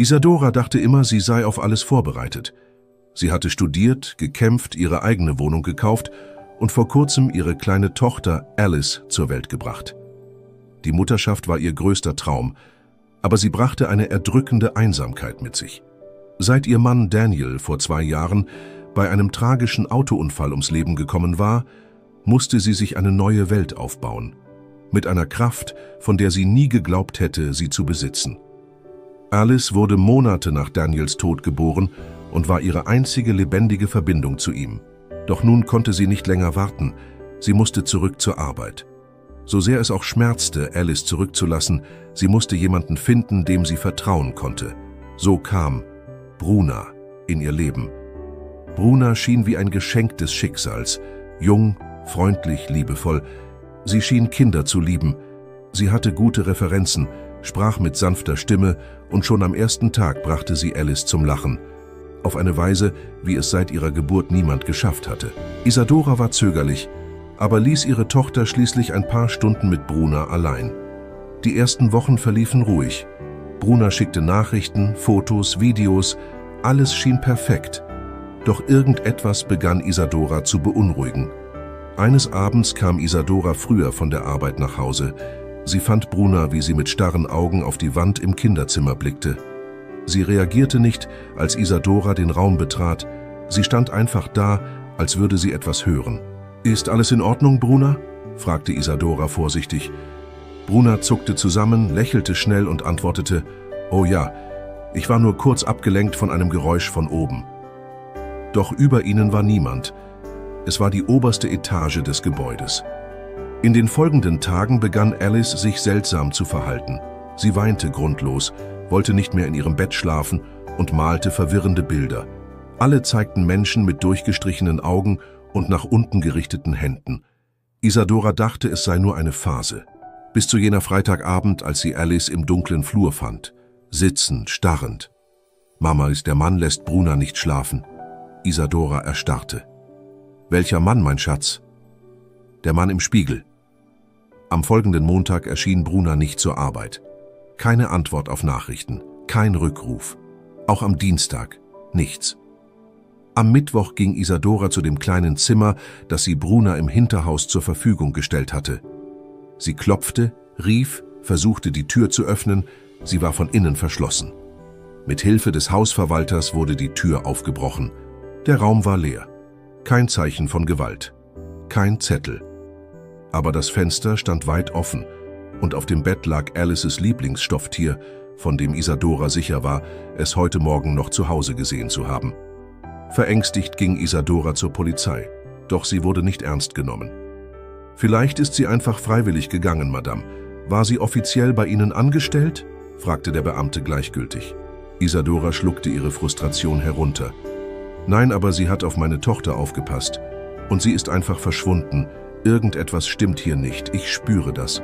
Isadora dachte immer, sie sei auf alles vorbereitet. Sie hatte studiert, gekämpft, ihre eigene Wohnung gekauft und vor kurzem ihre kleine Tochter Alice zur Welt gebracht. Die Mutterschaft war ihr größter Traum, aber sie brachte eine erdrückende Einsamkeit mit sich. Seit ihr Mann Daniel vor 2 Jahren bei einem tragischen Autounfall ums Leben gekommen war, musste sie sich eine neue Welt aufbauen, mit einer Kraft, von der sie nie geglaubt hätte, sie zu besitzen. Alice wurde Monate nach Daniels Tod geboren und war ihre einzige lebendige Verbindung zu ihm. Doch nun konnte sie nicht länger warten, sie musste zurück zur Arbeit. So sehr es auch schmerzte, Alice zurückzulassen, sie musste jemanden finden, dem sie vertrauen konnte. So kam Bruna in ihr Leben. Bruna schien wie ein Geschenk des Schicksals, jung, freundlich, liebevoll. Sie schien Kinder zu lieben. Sie hatte gute Referenzen, sprach mit sanfter Stimme und schon am ersten Tag brachte sie Alice zum Lachen. Auf eine Weise, wie es seit ihrer Geburt niemand geschafft hatte. Isadora war zögerlich, aber ließ ihre Tochter schließlich ein paar Stunden mit Bruna allein. Die ersten Wochen verliefen ruhig. Bruna schickte Nachrichten, Fotos, Videos, alles schien perfekt. Doch irgendetwas begann Isadora zu beunruhigen. Eines Abends kam Isadora früher von der Arbeit nach Hause. Sie fand Bruna, wie sie mit starren Augen auf die Wand im Kinderzimmer blickte. Sie reagierte nicht, als Isadora den Raum betrat. Sie stand einfach da, als würde sie etwas hören. »Ist alles in Ordnung, Bruna?« fragte Isadora vorsichtig. Bruna zuckte zusammen, lächelte schnell und antwortete, »Oh ja, ich war nur kurz abgelenkt von einem Geräusch von oben.« Doch über ihnen war niemand. Es war die oberste Etage des Gebäudes. In den folgenden Tagen begann Alice sich seltsam zu verhalten. Sie weinte grundlos, wollte nicht mehr in ihrem Bett schlafen und malte verwirrende Bilder. Alle zeigten Menschen mit durchgestrichenen Augen und nach unten gerichteten Händen. Isadora dachte, es sei nur eine Phase. Bis zu jener Freitagabend, als sie Alice im dunklen Flur fand. Sitzend, starrend. »Mama, der Mann lässt Bruna nicht schlafen.« Isadora erstarrte. »Welcher Mann, mein Schatz?« »Der Mann im Spiegel.« Am folgenden Montag erschien Bruna nicht zur Arbeit. Keine Antwort auf Nachrichten, kein Rückruf. Auch am Dienstag nichts. Am Mittwoch ging Isadora zu dem kleinen Zimmer, das sie Bruna im Hinterhaus zur Verfügung gestellt hatte. Sie klopfte, rief, versuchte die Tür zu öffnen, sie war von innen verschlossen. Mit Hilfe des Hausverwalters wurde die Tür aufgebrochen. Der Raum war leer. Kein Zeichen von Gewalt. Kein Zettel. Aber das Fenster stand weit offen und auf dem Bett lag Alices Lieblingsstofftier, von dem Isadora sicher war, es heute Morgen noch zu Hause gesehen zu haben. Verängstigt ging Isadora zur Polizei, doch sie wurde nicht ernst genommen. »Vielleicht ist sie einfach freiwillig gegangen, Madame. War sie offiziell bei Ihnen angestellt?« fragte der Beamte gleichgültig. Isadora schluckte ihre Frustration herunter. »Nein, aber sie hat auf meine Tochter aufgepasst. Und sie ist einfach verschwunden. Irgendetwas stimmt hier nicht, ich spüre das.«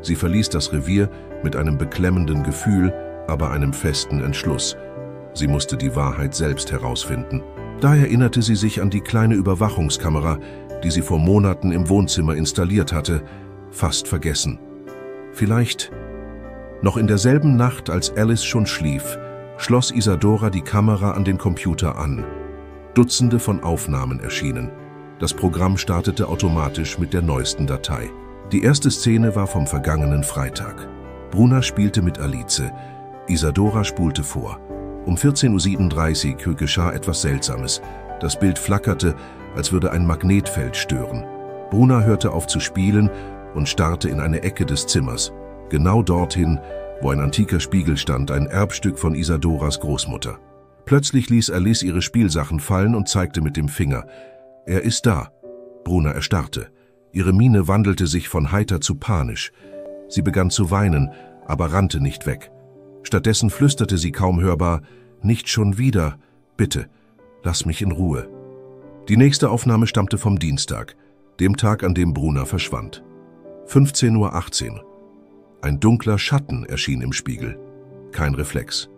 Sie verließ das Revier mit einem beklemmenden Gefühl, aber einem festen Entschluss. Sie musste die Wahrheit selbst herausfinden. Da erinnerte sie sich an die kleine Überwachungskamera, die sie vor Monaten im Wohnzimmer installiert hatte, fast vergessen. Vielleicht, noch in derselben Nacht, als Alice schon schlief, schloss Isadora die Kamera an den Computer an. Dutzende von Aufnahmen erschienen. Das Programm startete automatisch mit der neuesten Datei. Die erste Szene war vom vergangenen Freitag. Bruna spielte mit Alice. Isadora spulte vor. Um 14:37 Uhr geschah etwas Seltsames. Das Bild flackerte, als würde ein Magnetfeld stören. Bruna hörte auf zu spielen und starrte in eine Ecke des Zimmers. Genau dorthin, wo ein antiker Spiegel stand, ein Erbstück von Isadoras Großmutter. Plötzlich ließ Alice ihre Spielsachen fallen und zeigte mit dem Finger. »Er ist da.« Bruna erstarrte. Ihre Miene wandelte sich von heiter zu panisch. Sie begann zu weinen, aber rannte nicht weg. Stattdessen flüsterte sie kaum hörbar, »Nicht schon wieder. Bitte, lass mich in Ruhe.« Die nächste Aufnahme stammte vom Dienstag, dem Tag, an dem Bruna verschwand. 15:18 Uhr. Ein dunkler Schatten erschien im Spiegel. Kein Reflex.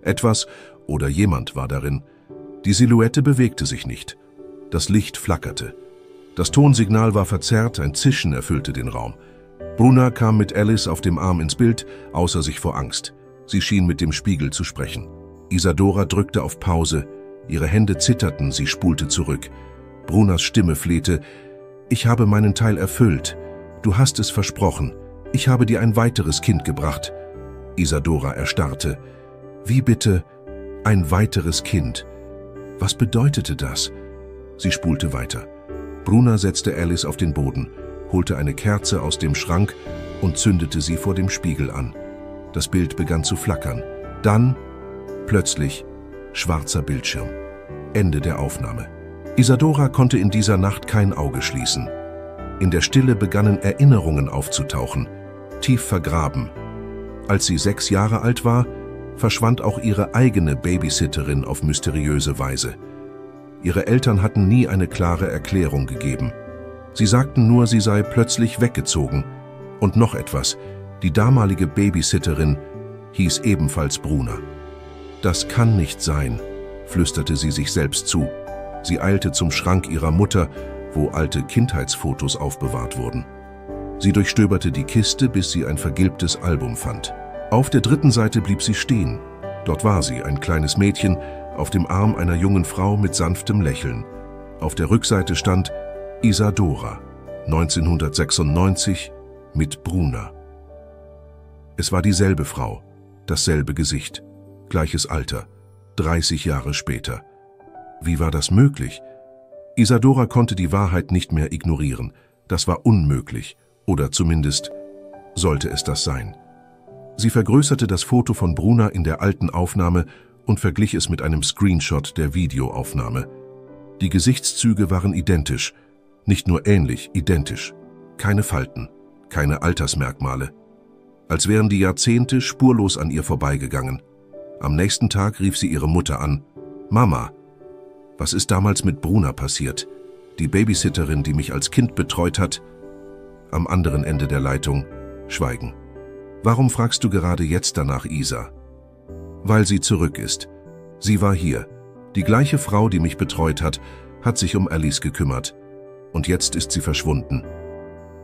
Etwas oder jemand war darin. Die Silhouette bewegte sich nicht. Das Licht flackerte. Das Tonsignal war verzerrt, ein Zischen erfüllte den Raum. Bruna kam mit Alice auf dem Arm ins Bild, außer sich vor Angst. Sie schien mit dem Spiegel zu sprechen. Isadora drückte auf Pause, ihre Hände zitterten, sie spulte zurück. Brunas Stimme flehte: »Ich habe meinen Teil erfüllt. Du hast es versprochen. Ich habe dir ein weiteres Kind gebracht.« Isadora erstarrte. »Wie bitte ein weiteres Kind? Was bedeutete das?« Sie spulte weiter. Bruna setzte Alice auf den Boden, holte eine Kerze aus dem Schrank und zündete sie vor dem Spiegel an. Das Bild begann zu flackern. Dann, plötzlich, schwarzer Bildschirm. Ende der Aufnahme. Isadora konnte in dieser Nacht kein Auge schließen. In der Stille begannen Erinnerungen aufzutauchen, tief vergraben. Als sie 6 Jahre alt war, verschwand auch ihre eigene Babysitterin auf mysteriöse Weise. Ihre Eltern hatten nie eine klare Erklärung gegeben. Sie sagten nur, sie sei plötzlich weggezogen. Und noch etwas: die damalige Babysitterin hieß ebenfalls Bruna. »Das kann nicht sein«, flüsterte sie sich selbst zu. Sie eilte zum Schrank ihrer Mutter, wo alte Kindheitsfotos aufbewahrt wurden. Sie durchstöberte die Kiste, bis sie ein vergilbtes Album fand. Auf der 3. Seite blieb sie stehen. Dort war sie, ein kleines Mädchen, auf dem Arm einer jungen Frau mit sanftem Lächeln. Auf der Rückseite stand Isadora, 1996, mit Bruna. Es war dieselbe Frau, dasselbe Gesicht, gleiches Alter, 30 Jahre später. Wie war das möglich? Isadora konnte die Wahrheit nicht mehr ignorieren. Das war unmöglich, oder zumindest sollte es das sein. Sie vergrößerte das Foto von Bruna in der alten Aufnahme und verglich es mit einem Screenshot der Videoaufnahme. Die Gesichtszüge waren identisch, nicht nur ähnlich, identisch. Keine Falten, keine Altersmerkmale. Als wären die Jahrzehnte spurlos an ihr vorbeigegangen. Am nächsten Tag rief sie ihre Mutter an. »Mama, was ist damals mit Bruna passiert? Die Babysitterin, die mich als Kind betreut hat?« Am anderen Ende der Leitung Schweigen. »Warum fragst du gerade jetzt danach, Isa?« »Weil sie zurück ist. Sie war hier. Die gleiche Frau, die mich betreut hat, hat sich um Alice gekümmert. Und jetzt ist sie verschwunden.«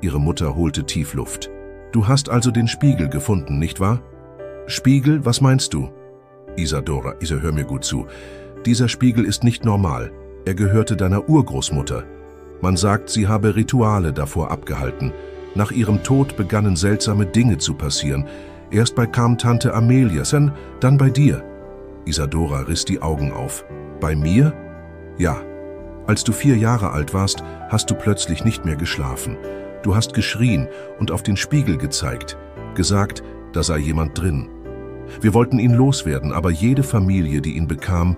Ihre Mutter holte tief Luft. »Du hast also den Spiegel gefunden, nicht wahr?« »Spiegel? Was meinst du?« »Isadora, hör mir gut zu. Dieser Spiegel ist nicht normal. Er gehörte deiner Urgroßmutter. Man sagt, sie habe Rituale davor abgehalten. Nach ihrem Tod begannen seltsame Dinge zu passieren. Erst bekam Tante Amelia, dann bei dir.« Isadora riss die Augen auf. »Bei mir?« »Ja. Als du 4 Jahre alt warst, hast du plötzlich nicht mehr geschlafen. Du hast geschrien und auf den Spiegel gezeigt, gesagt, da sei jemand drin. Wir wollten ihn loswerden, aber jede Familie, die ihn bekam,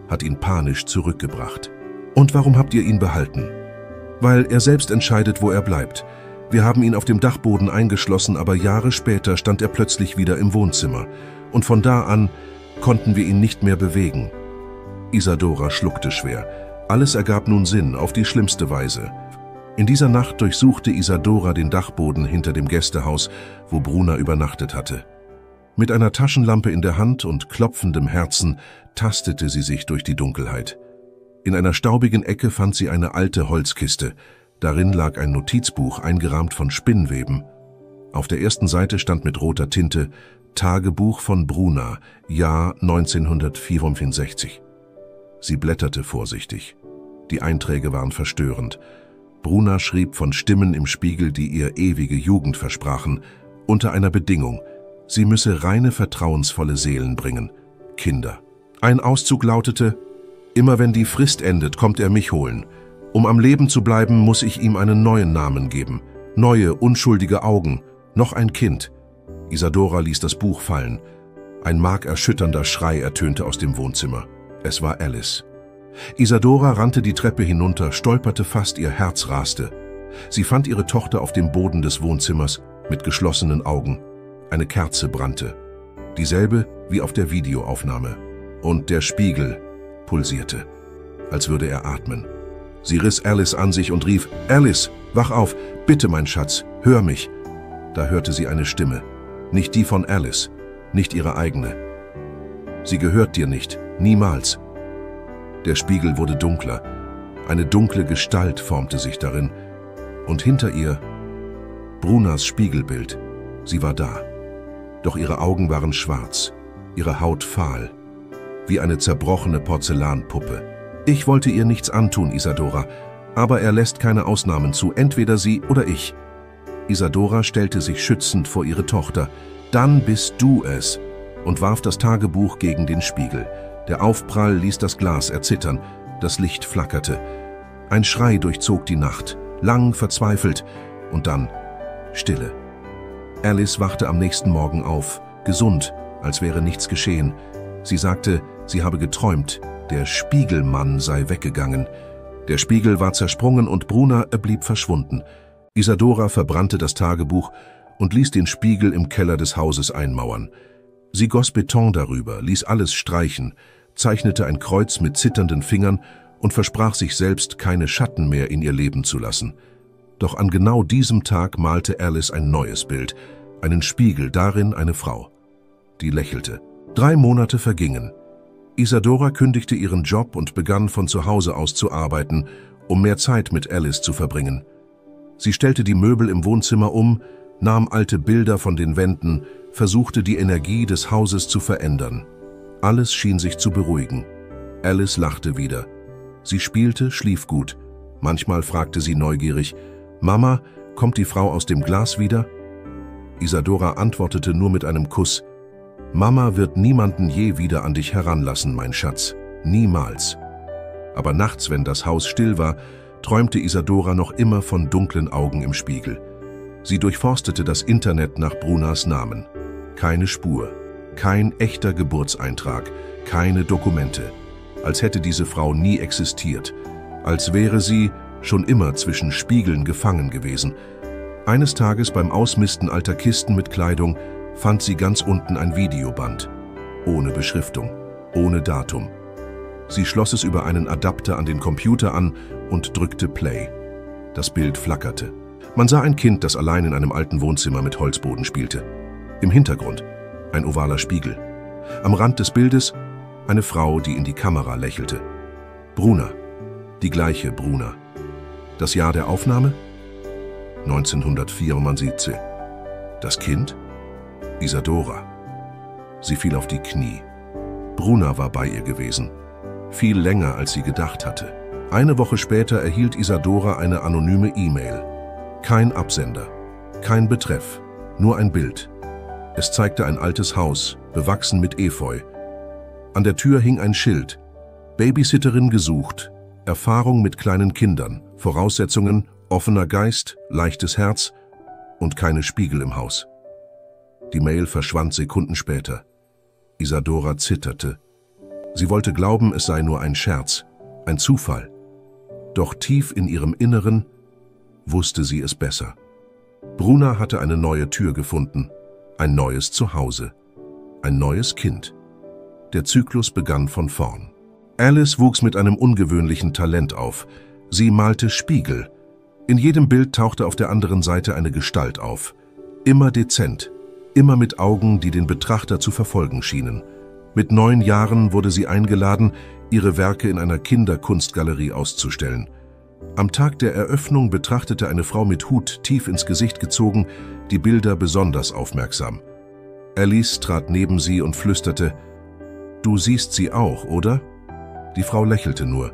hat ihn panisch zurückgebracht. Und warum habt ihr ihn behalten?« »Weil er selbst entscheidet, wo er bleibt. Wir haben ihn auf dem Dachboden eingeschlossen, aber Jahre später stand er plötzlich wieder im Wohnzimmer. Und von da an konnten wir ihn nicht mehr bewegen.« Isadora schluckte schwer. Alles ergab nun Sinn, auf die schlimmste Weise. In dieser Nacht durchsuchte Isadora den Dachboden hinter dem Gästehaus, wo Bruna übernachtet hatte. Mit einer Taschenlampe in der Hand und klopfendem Herzen tastete sie sich durch die Dunkelheit. In einer staubigen Ecke fand sie eine alte Holzkiste. Darin lag ein Notizbuch, eingerahmt von Spinnweben. Auf der ersten Seite stand mit roter Tinte »Tagebuch von Bruna, Jahr 1964. Sie blätterte vorsichtig. Die Einträge waren verstörend. Bruna schrieb von Stimmen im Spiegel, die ihr ewige Jugend versprachen, unter einer Bedingung: sie müsse reine, vertrauensvolle Seelen bringen, Kinder. Ein Auszug lautete: »Immer wenn die Frist endet, kommt er mich holen. Um am Leben zu bleiben, muss ich ihm einen neuen Namen geben. Neue, unschuldige Augen. Noch ein Kind.« Isadora ließ das Buch fallen. Ein markerschütternder Schrei ertönte aus dem Wohnzimmer. Es war Alice. Isadora rannte die Treppe hinunter, stolperte fast, ihr Herz raste. Sie fand ihre Tochter auf dem Boden des Wohnzimmers mit geschlossenen Augen. Eine Kerze brannte. Dieselbe wie auf der Videoaufnahme. Und der Spiegel pulsierte, als würde er atmen. Sie riss Alice an sich und rief: »Alice, wach auf! Bitte, mein Schatz, hör mich!« Da hörte sie eine Stimme. Nicht die von Alice, nicht ihre eigene. »Sie gehört dir nicht, niemals!« Der Spiegel wurde dunkler. Eine dunkle Gestalt formte sich darin. Und hinter ihr Brunas Spiegelbild. Sie war da. Doch ihre Augen waren schwarz, ihre Haut fahl, wie eine zerbrochene Porzellanpuppe. Ich wollte ihr nichts antun, Isadora, aber er lässt keine Ausnahmen zu, entweder sie oder ich. Isadora stellte sich schützend vor ihre Tochter. Dann bist du es, und warf das Tagebuch gegen den Spiegel. Der Aufprall ließ das Glas erzittern, das Licht flackerte. Ein Schrei durchzog die Nacht, lang, verzweifelt, und dann Stille. Alice wachte am nächsten Morgen auf, gesund, als wäre nichts geschehen. Sie sagte, sie habe geträumt, der Spiegelmann sei weggegangen. Der Spiegel war zersprungen und Bruna blieb verschwunden. Isadora verbrannte das Tagebuch und ließ den Spiegel im Keller des Hauses einmauern. Sie goss Beton darüber, ließ alles streichen, zeichnete ein Kreuz mit zitternden Fingern und versprach sich selbst, keine Schatten mehr in ihr Leben zu lassen. Doch an genau diesem Tag malte Alice ein neues Bild, einen Spiegel, darin eine Frau. Die lächelte. 3 Monate vergingen. Isadora kündigte ihren Job und begann von zu Hause aus zu arbeiten, um mehr Zeit mit Alice zu verbringen. Sie stellte die Möbel im Wohnzimmer um, nahm alte Bilder von den Wänden, versuchte die Energie des Hauses zu verändern. Alles schien sich zu beruhigen. Alice lachte wieder. Sie spielte, schlief gut. Manchmal fragte sie neugierig, »Mama, kommt die Frau aus dem Glas wieder?« Isadora antwortete nur mit einem Kuss. »Mama wird niemanden je wieder an dich heranlassen, mein Schatz. Niemals.« Aber nachts, wenn das Haus still war, träumte Isadora noch immer von dunklen Augen im Spiegel. Sie durchforstete das Internet nach Brunas Namen. Keine Spur, kein echter Geburtseintrag, keine Dokumente. Als hätte diese Frau nie existiert. Als wäre sie schon immer zwischen Spiegeln gefangen gewesen. Eines Tages beim Ausmisten alter Kisten mit Kleidung fand sie ganz unten ein Videoband. Ohne Beschriftung, ohne Datum. Sie schloss es über einen Adapter an den Computer an und drückte Play. Das Bild flackerte. Man sah ein Kind, das allein in einem alten Wohnzimmer mit Holzboden spielte. Im Hintergrund ein ovaler Spiegel. Am Rand des Bildes eine Frau, die in die Kamera lächelte. Bruna, die gleiche Bruna. Das Jahr der Aufnahme? 1974. Das Kind? Isadora. Sie fiel auf die Knie. Bruna war bei ihr gewesen. Viel länger, als sie gedacht hatte. Eine Woche später erhielt Isadora eine anonyme E-Mail. Kein Absender, kein Betreff, nur ein Bild. Es zeigte ein altes Haus, bewachsen mit Efeu. An der Tür hing ein Schild. Babysitterin gesucht, Erfahrung mit kleinen Kindern, Voraussetzungen, offener Geist, leichtes Herz und keine Spiegel im Haus. Die Mail verschwand Sekunden später. Isadora zitterte. Sie wollte glauben, es sei nur ein Scherz, ein Zufall. Doch tief in ihrem Inneren wusste sie es besser. Bruna hatte eine neue Tür gefunden, ein neues Zuhause, ein neues Kind. Der Zyklus begann von vorn. Alice wuchs mit einem ungewöhnlichen Talent auf. Sie malte Spiegel. In jedem Bild tauchte auf der anderen Seite eine Gestalt auf. Immer dezent, immer mit Augen, die den Betrachter zu verfolgen schienen. Mit 9 Jahren wurde sie eingeladen, ihre Werke in einer Kinderkunstgalerie auszustellen. Am Tag der Eröffnung betrachtete eine Frau mit Hut, tief ins Gesicht gezogen, die Bilder besonders aufmerksam. Alice trat neben sie und flüsterte, »Du siehst sie auch, oder?« Die Frau lächelte nur,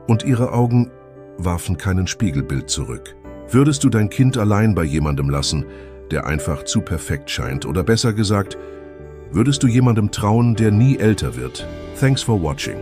und ihre Augen warfen kein Spiegelbild zurück. »Würdest du dein Kind allein bei jemandem lassen, der einfach zu perfekt scheint, oder besser gesagt, würdest du jemandem trauen, der nie älter wird? Thanks for watching.«